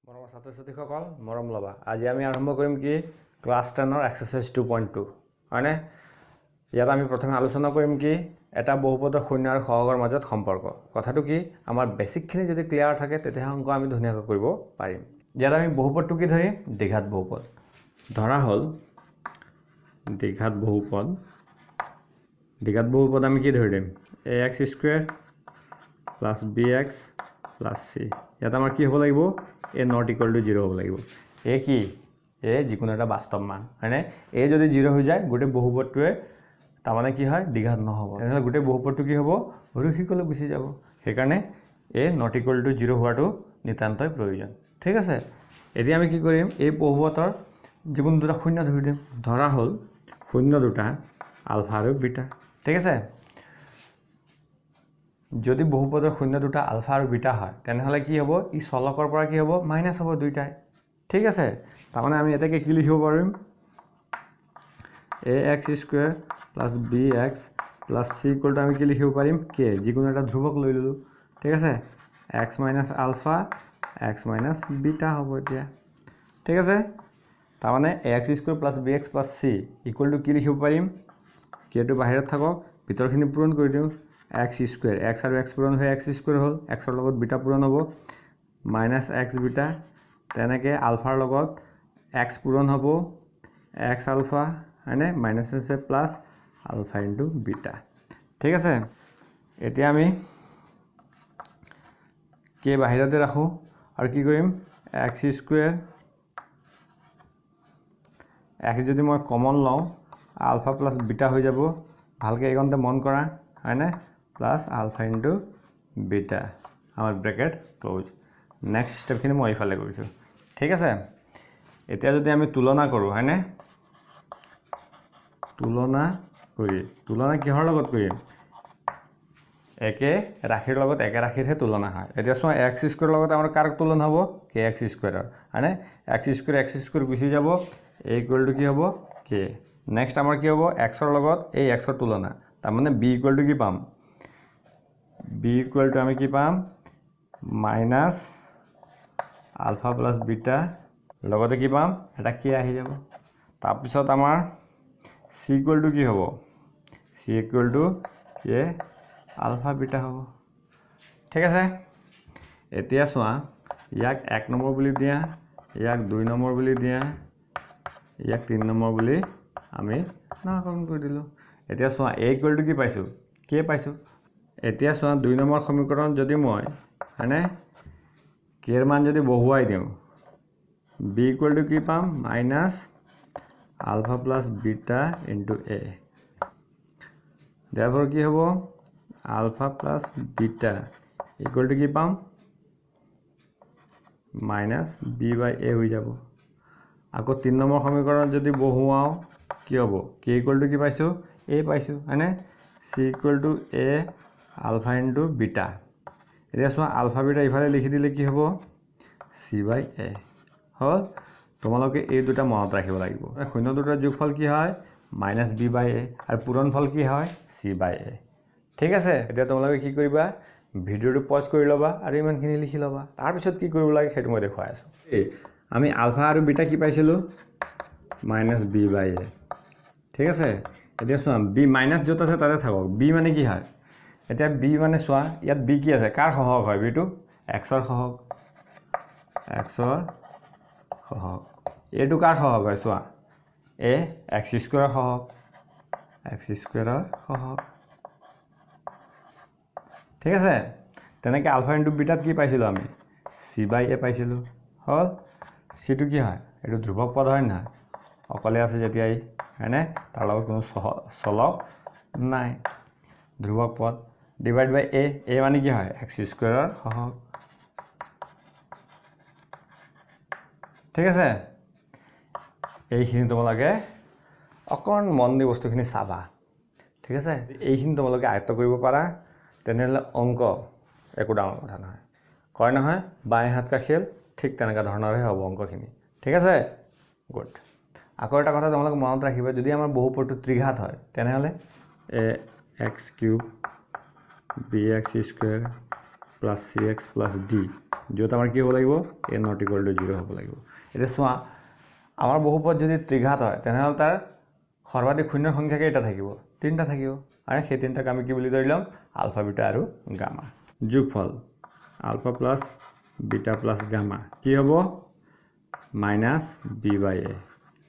মৰমৰ ছাত্ৰ-ছাত্ৰীসকল মৰম লবা আজি আমি আৰম্ভ কৰিম কি ক্লাছ 10 ৰ এক্সাৰসাইজ 2.2 হয়নে ইয়াত আমি প্ৰথমে আলোচনা কৰিম কি এটা বহুপদৰ শূন্য আৰু সহগৰ মাজত সম্পৰ্ক কথাটো কি আমাৰ বেসিক খিনি যদি ক্লিয়াৰ থাকে তেতিয়া অংক আমি ধুনীয়াকৈ কৰিব পাৰিম ইয়াত আমি বহুপদটো কি ধৰিম দ্বিঘাত বহুপদ ধৰা হল দ্বিঘাত বহুপদ আমি কি ধৰি দিম ax² + bx + c ইয়াত আমাৰ কি হ'ব লাগিব a not equal to 0 হ'ব লাগিব a কি a যিকোনো এটা বাস্তৱ মান হয়নে a যদি 0 হৈ যায় গোটে বহুপদটোৱে তাৰ মানে কি হয় দ্বিঘাত নহব এনেহলে গোটে বহুপদটো কি হ'ব ৰৈখিকলৈ গুচি যাব সেই কাৰণে a not equal to 0 হোৱাটো নিতান্তই প্ৰয়োজন ঠিক আছে এতিয়া আমি কি কৰিম এই বহুপদৰ যিকোনো দুটা শূন্য ধৰি দিম ধৰা হল শূন্য দুটা আলফা আৰু বিটা ঠিক আছে যদি বহুপদৰ শূন্য দুটা আলফা আৰু বিটা হয় তেনেহলে কি হ'ব ই চলকৰ পৰা কি হ'ব মাইনাস হ'ব দুইটাই ঠিক আছে তাৰমানে আমি এটাকে কি লিখিব পাৰিম ax² + bx + c = আমি কি লিখিব পাৰিম k যিকোনো এটা ধ্ৰুৱক লৈ ললো ঠিক আছে x - আলফা x - বিটা হ'ব এতিয়া ঠিক আছে তাৰমানে ax² + bx + c = কি লিখিব পাৰিম k টো বাহিৰত থাকক ভিতৰখিনি পূৰণ কৰি দিও x² x আৰু x পূৰণ হৈ x² হ'ল x ৰ লগত বিটা পূৰণ হ'ব -x বিটা তেনেকে আলফাৰ লগত x পূৰণ হ'ব x আলফা হয়নে -s plus alpha into beta ঠিক আছে এতিয়া আমি k বাহিৰতে ৰাখো আৰু কি কৰিম x² x যদি মই কমন লওঁ আলফা প্লাস বিটা হৈ যাব ভালকে এইকণতে মন কৰা হয়নে প্লাস আলফা ইনটু বিটা আমাৰ ব্ৰেকেট ক্লোজ নেক্সট স্টেপখিনি মই ইফালে কৰিছো ঠিক আছে এতিয়া যদি আমি তুলনা কৰো হয়নে তুলনা কিহৰ লগত কৰিম একে ৰাশিৰ লগত একে ৰাশিৰহে তুলনা হয় এতিয়া চোৱা x² লগত আমাৰ কাৰ তুলনা হ'ব kx² হয়নে x² গুচি যাব a = কি হ'ব k নেক্সট আমাৰ কি হ'ব x ৰ লগত এই x ৰ তুলনা তাৰ মানে b = কি পাম b = আমি কি পাম মাইনাস আলফা প্লাস বিটা লগতে কি পাম এটা কি আহি যাব তাৰ পিছত আমাৰ c = কি হ'ব c = k আলফা বিটা হ'ব ঠিক আছে এতিয়া চোৱা ইয়াক 1 নম্বৰ বুলি দিয়া ইয়াক 2 নম্বৰ বুলি দিয়া ইয়াক 3 নম্বৰ বুলি আমি নামকৰণ কৰি দিলো এতিয়া চোৱা a = কি পাইছো k পাইছো এতিয়া চোৱা 2 নম্বৰ সমীকৰণ যদি মই হয়নে k ৰ মান যদি বহুৱাই দিওঁ b = কি পাম minus alpha plus beta into a therefore কি হ'ব আলফা প্লাস বিটা = কি পাম মাইনাস b/a হৈ যাব আকৌ 3 নম্বৰ সমীকৰণ যদি বহুৱাও কি হ'ব k = কি পাইছো a পাইছো হয়নে c = a alpha into beta এতিয়া চোৱা আলফা বিটা ইফালে লিখি দিলে কি হ'ব c/a হল তোমালোকে এই দুটা মনত ৰাখিব লাগিব শূন্য দুটাৰ যোগফল কি হয় -b/a আৰু পূৰণফল কি হয় c/a ঠিক আছে এতিয়া তোমালোকে কি কৰিবা ভিডিওটো পজ কৰি লবা আৰু ইমানখিনি লিখি লবা তাৰ পিছত কি কৰিব লাগে সেইটো মই দেখুৱাই আছো আমি আলফা আৰু বিটা কি পাইছিলো -b/a ঠিক আছে এতিয়া চোৱা b মাইনাস যত আছে তাতে থাকক b মানে কি হয় এতিয়া b মানে চোৱা ইয়াত b কি আছে কাৰ সহগ হয় b টো x ৰ সহগ a টো কাৰ সহগ হয় চোৱা a x² ৰ সহগ ঠিক আছে তেনেকে আলফা ইনটু বিটাত কি পাইছিলো আমি c/a পাইছিলো হল c টো কি হয় এটো ধ্ৰুৱক পদ হয় না অকলে আছে যেতিয়া হয়নে তাৰ লগত কোনো চলক নাই ধ্ৰুৱক পদ ডিভাইড বাই a মানে কি হয় x² ৰ সহগ ঠিক আছে এইখিনি তোমালোকে অকণ মন দি বস্তুখিনি চাবা ঠিক আছে এইখিনি তোমালোকে আয়ত্ত কৰিব পাৰা তেনেহলে অংক একো ডাঙৰ কথা নহয় কয় নহয় বাই হাত কা খেল ঠিক তেনেকা ধৰণৰহে হ'ব অংকখিনি ঠিক আছে গুড আকৌ এটা কথা তোমালোকে মনত ৰাখিবা যদি আমাৰ বহুপদটো ত্ৰিঘাত হয় তেনেহলে ax³ bx² + cx + d য'ত আমাৰ কি হ'ব লাগিব a not equal to 0 হ'ব লাগিব এতিয়া চোৱা আমাৰ বহুপদ যদি ত্ৰিঘাত হয় তেনেহ'লে তাৰ সৰ্বাধিক শূন্য সংখ্যা কেইটা থাকিব তিনিটা থাকিব আৰু সেই তিনিটাক আমি কি বুলি ধৰি ল'ম আলফা বিটা আৰু গামা যোগফল alpha plus beta plus gamma কি হ'ব মাইনাছ b বাই a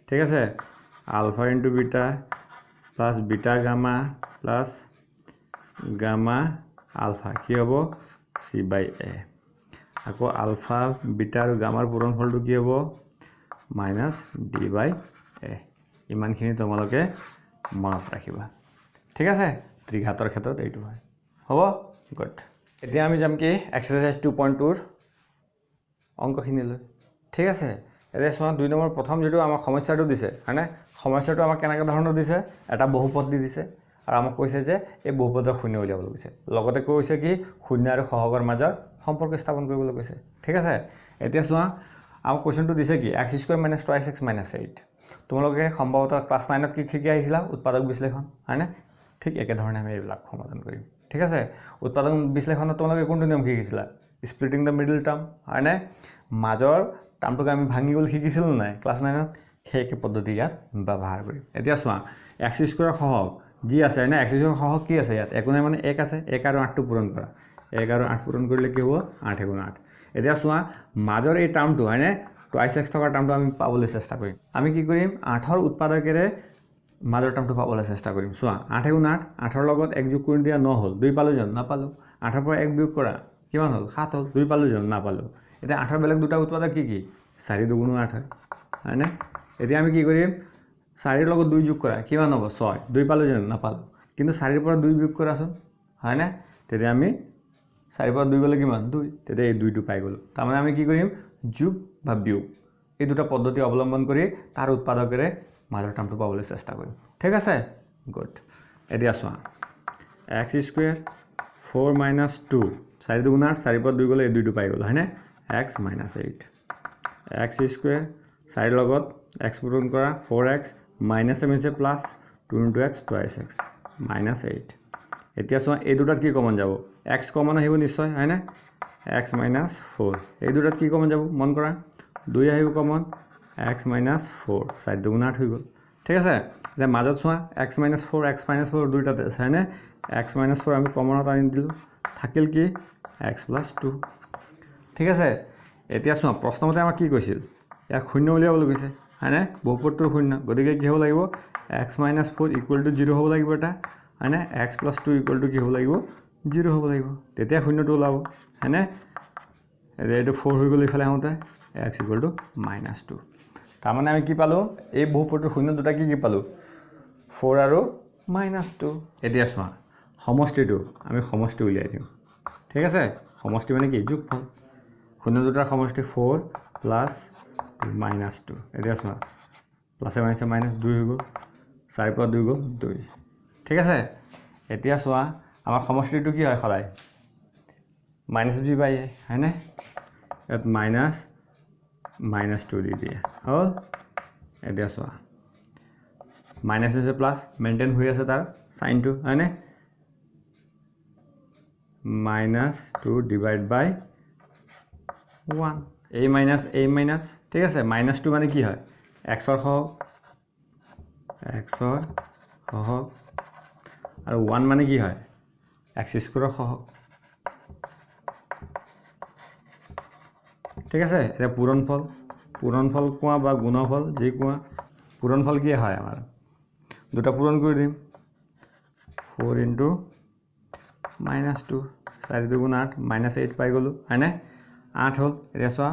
ঠিক আছে alpha into beta plus beta gamma plus gamma alpha কি হ'ব c বাই a আকৌ আলফা বিটা আৰু গামাৰ পূৰণফলটো কি হ'ব মাইনাছ d বাই a ইমানখিনি তোমালোকে মনত ৰাখিবা ঠিক আছে ত্ৰিঘাতৰ ক্ষেত্ৰত এইটো হয় হ'ব গুড এতিয়া আমি যাম কি এক্সাৰসাইজ 2.2 ৰ অংকখিনিলৈ ঠিক আছে এতিয়া চোৱা 2 নম্বৰ প্ৰথম যেটো আমাক সমস্যাটো দিছে হয়নে সমস্যাটো আমাক কেনেকা ধৰণৰ দিছে এটা বহুপদ দি দিছে আৰু আমাক কৈছে যে এই বহুপদৰ শূন্য উলিয়াবলৈ কৈছে লগতে কৈছে কি শূন্য আৰু সহগৰ মাজৰ সম্পৰ্ক স্থাপন কৰিবলৈ কৈছে ঠিক আছে এতিয়া চোৱা আমাক কোৱেশ্চনটো দিছে কি x² - 2x - 8 তোমালোকে সম্ভৱতঃ ক্লাস 9 ত কি শিকি আহিছিলা উৎপাদক বিশ্লেষণ হয়নে ঠিক একে ধৰণে আমি এইবিলাক সমাধান কৰিম ঠিক আছে উৎপাদক বিশ্লেষণত তোমালোকে কোনটো নিয়ম শিকিছিলা স্প্লিটিং দ্য মিডল টার্ম হয়নে মাজৰ টার্মটোক আমি ভাঙি গল শিকিছিল নাই ক্লাস 9 ত সেই পদ্ধতি ইয়াত ব্যৱহাৰ কৰিম এতিয়া চোৱা x² সহগ যি আছে না x² সহগ কি আছে ইয়াত একো নাই মানে 1 আছে 1 আৰু 8 টো পূৰণ কৰা 1 আৰু 8 পূৰণ কৰিলে কি হ'ব 8 * 8 এতিয়া চোৱা মাজৰ এই টাৰ্মটো হয়নে twice x থকা টাৰ্মটো আমি পাবলৈ চেষ্টা কৰিম আমি কি কৰিম 8 ৰ উৎপাদকেৰে মাজৰ টাৰ্মটো পাবলৈ চেষ্টা কৰিম চোৱা 8 * 8 8 ৰ লগত 1 যোগ কৰি দিয়া 9 হ'ল 2 পালো জানো নাপালো 8 ৰ পৰা 1 বিয়োগ কৰা কিমান হ'ল 7 হ'ল 2 পালো জানো নাপালো এতিয়া 8 ৰ বেলেগ দুটা উৎপাদক কি 4 * 2 = 8 হয় হয়নে এতিয়া আমি কি কৰিম 4 ৰ লগত 2 যোগ কৰা কিমান হ'ব 6 2 পালো জানো নাপালো কিন্তু 4 ৰ পৰা 2 বিয়োগ কৰাচোন হয়নে তেতিয়া আমি 4 ৰ পৰা 2 গলে কিমান 2 তেতিয়া এই 2 টো পাই গলো তাৰ মানে আমি কি কৰিম যোগ বা বিয়োগ এই দুটা পদ্ধতি অৱলম্বন কৰি তাৰ উৎপাদকেৰে মাজৰ টাৰ্মটো পাবলৈ চেষ্টা কৰিম ঠিক আছে গুড এতিয়া চোৱা x² 4 - 2 4 * 2 = 8 4 পৰা 2 গলে এই 2 টো পাই গলো হয়নে x - 8 x² 4 লগত x পূৰণ কৰা 4x মাইনাস m আছে প্লাস 2 * x twice x - 8 এতিয়া চোৱা এই দুটাত কি কমন যাব x কমন আহিব নিশ্চয় হয়নে x - 4 এই দুটাত কি কমন যাব মন কৰা 2 আহিব কমন x - 4 4 * 2 = 8 হৈ গল ঠিক আছে এতিয়া মাজত চোৱা x - 4 x - 4 দুইটাতে আছে হয়নে x - 4 আমি কমনত আনি দিলো থাকিল কি x + 2 ঠিক আছে এতিয়া চোৱা প্ৰশ্নমতে আমাক কি কৈছিল ইয়াৰ শূন্য উলিয়াবলৈ কৈছে হয়নে বহুপদটোৰ শূন্য গতিকে কি হ'ব লাগিব x - 4 = 0 হ'ব লাগিব এটা হয়নে x + 2 = কি হ'ব লাগিব 0 হ'ব লাগিব তেতিয়া শূন্যটো ওলাব হয়নে এইটো 4 হৈ গল ইফালে আহোঁতে x = -2 তাৰ মানে আমি কি পালো এই বহুপদটোৰ শূন্য দুটা কি পালো 4 আৰু -2 এতিয়া চোৱা সমষ্টিটো আমি সমষ্টি উলিয়াই দিম ঠিক আছে সমষ্টি মানে কি যোগফল শূন্য দুটাৰ সমষ্টি 4 + 2 এতিয়া চোৱা প্লাসে মাইনাসে -2 হৈ গল 4 পৰা 2 গল 2 ঠিক আছে এতিয়া চোৱা আমাৰ সমষ্টিটো কি হয় সদায় -b / a হয়নে ইয়াত -2 দি দিয়ে হ'ল এতিয়া চোৱা মাইনাস আছে প্লাস মেইনটেইন হৈ আছে তাৰ সাইনটো হয়নে -2 / 1 a মাইনাস ঠিক আছে -2 মানে কি হয় x ৰ সহগ আৰু 1 মানে কি হয় x² ৰ সহগ ঠিক আছে এটা পূৰণফল কোৱা বা গুণফল যি কোৱা পূৰণফল কি হয় আমাৰ দুটা পূৰণ কৰি দিম 4 * -2 4 * 2 = 8 -8 পাই গলো হয়নে 8 হ'ল এতিয়া চোৱা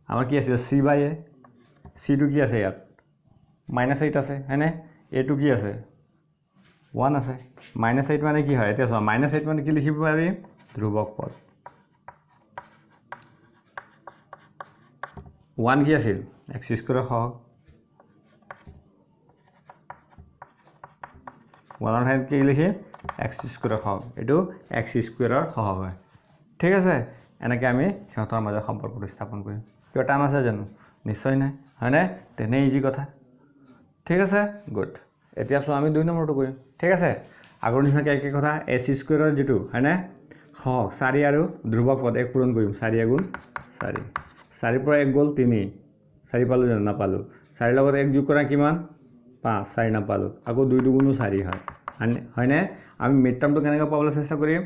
আমাৰ কি আছে c / a c টো কি আছে ইয়াত -8 আছে হয়নে a টো কি আছে 1 আছে -8 মানে কি হয় এতিয়া চোৱা -8 মানে কি লিখিব পাৰিম ধ্ৰুবক পদ 1 কি আছিল x² ৰ সহগ 1 ৰ ঠাইত কি লিখিম x² ৰ সহগ এটো x² ৰ সহগ হয় ঠিক আছে এনেকৈ আমি সিহঁতৰ মাজৰ সম্পৰ্কটো স্থাপন কৰিম কিয় টান আছে জানো নিশ্চয় নাই হয়নে তেনে ইজি কথা ঠিক আছে গুড এতিয়া চোৱা আমি 2 নম্বৰটো কৰিম ঠিক আছে আগৰ নিচিনাকৈ একে কথা ac² ৰ যেটো হয়নে সহগ 4 আৰু ধ্ৰুবক পদ এক পূৰণ কৰিম 4 * 4 4 পৰা 1 গ'ল 3 4 পালো জানো নাপালো 4 লগত 1 যোগ কৰা কিমান 5 4 নাপালো আকৌ 2 দুগুণো 4 হয় হয়নে আমি মিড টাৰ্মটো কেনেকৈ পাবলৈ চেষ্টা কৰিম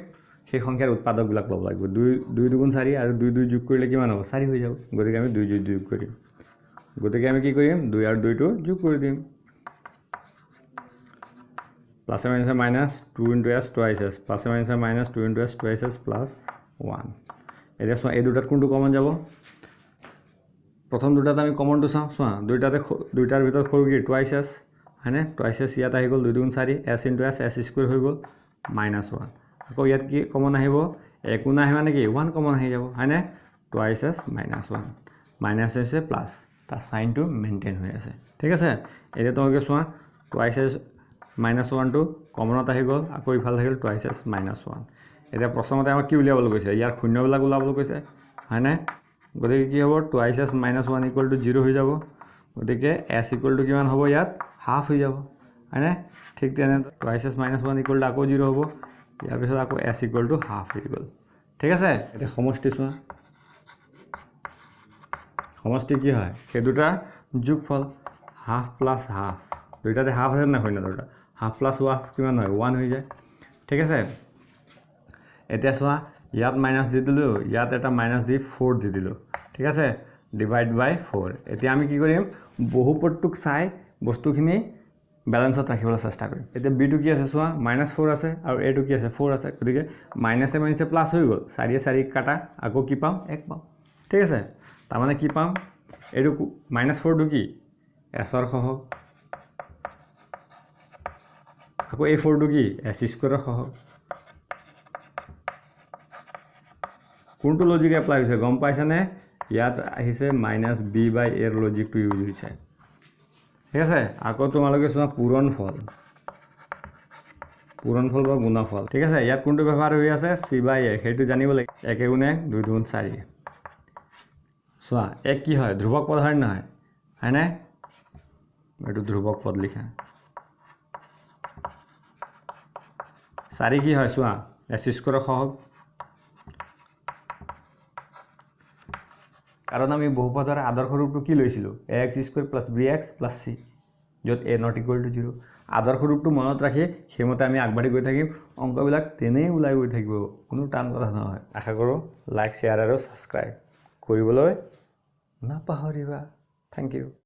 সেই সংখ্যাৰ উৎপাদকবিলাক ল'ব লাগিব 2 দুগুণ 4 আৰু 2 2 যোগ কৰিলে কিমান হ'ব 4 হৈ যাব গতিকে আমি 2 যোগ কৰিম গতিকে আমি কি কৰিম 2 আৰু 2 টো যোগ কৰি দিম plus or minus 2 into s twice s plus or minus 2 into s twice s plus 1 এতিয়া চোৱা এই দুটাত কোনটো কমন যাব প্ৰথম দুটাত আমি কমনটো চাওঁ চোৱা দুইটাৰ ভিতৰত সৰু কি টুৱাইচ এছ হয়নে টুৱাইচ এছ ইয়াত আহি গ'ল 2 দুগুণ 4 s into s s square হৈ গ'ল -1 আকৌ ইয়াত কি কমন আহিব একো নাই মানে কি 1 কমন আহি যাব হয়নে টুৱাইচ এছ -1 মাইনাস হৈছে প্লাস তাৰ সাইনটো মেইনটেইন হৈ আছে ঠিক আছে এতিয়া তোমালোকে চোৱা টুৱাইচ এছ -1 টো কমনত আহি গ'ল আকৌ ইফাল থাকিল টুৱাইচ এছ -1 এতিয়া প্ৰথমতে আমাক কি উলিয়াবলৈ কৈছে ইয়াৰ শূন্যবিলাক উলাবলৈ কৈছে হয়নে গতিকে কি হ'ব টুৱাইচ এছ -1 = 0 হৈ যাব গতিকে s = কিমান হ'ব ইয়াত হাফ হৈ যাব হয়নে ঠিক তেনে টুৱাইচ এছ -1 = আকৌ 0 হ'ব ইয়াৰ পিছত আকৌ s = হাফ হৈ গ'ল ঠিক আছে এতিয়া সমষ্টি চোৱা সমষ্টি কি হয় সেই দুটা যোগফল হাফ প্লাস হাফ দুইটাতে হাফ আছে না হয় না দুটা হাফ প্লাস হাফ কিমান হয় 1 হৈ যায় ঠিক আছে এতিয়া চোৱা ইয়াত মাইনাস দি দিলো ইয়াত এটা মাইনাস দি 4 দি দিলো ঠিক আছে ডিভাইড বাই 4 এতিয়া আমি কি কৰিম বহুপদটোক চাই বস্তুখিনি ব্যালেন্সত ৰাখিবলৈ চেষ্টা কৰিম এতিয়া b টো কি আছে চোৱা -4 আছে আৰু a টো কি আছে 4 আছে গতিকে মাইনাসে মাইনাসে প্লাস হৈ গ'ল 4 4 কাটা আকৌ কি পাম 1 পাম ঠিক আছে তাৰ মানে কি পাম এটো -4 টো কি s ৰ সহগ আকৌ এই 4 টো কি s স্কয়াৰৰ সহগ কোনটো লজিক এপ্লাই হৈছে গম পাইছানে ইয়াত আহিছে -b/a ৰ লজিকটো ইউজ হৈছে ঠিক আছে আকৌ তোমালোকে চোৱা পূৰণফল বা গুণফল ঠিক আছে ইয়াত কোনটো ব্যৱহাৰ হৈ আছে c/a সেইটো জানিব লাগিব 1 গুণে 2 দুগুণ 4 চোৱা 1 কি হয় ধ্ৰুবক পদ হয় নহয় হয়নে এইটো ধ্ৰুবক পদ লিখা 4 কি হয় চোৱা s স্কয়াৰৰ সহগ কাৰণ আমি বহুপদৰ আদৰ্শ ৰূপটো কি লৈছিলো ax স্কয়াৰ + bx + c যত a ≠ 0 আদৰ্শ ৰূপটো মনত ৰাখি সেইমতে আমি আগবাঢ়ি গৈ থাকিম অংকবিলাক তেনেই ওলাই গৈ থাকিব কোনো টান কথা নহয় আশা কৰো লাইক শেয়াৰ আৰু সাবস্ক্ৰাইব কৰিবলৈ নাপাহৰিবা থ্যাংক ইউ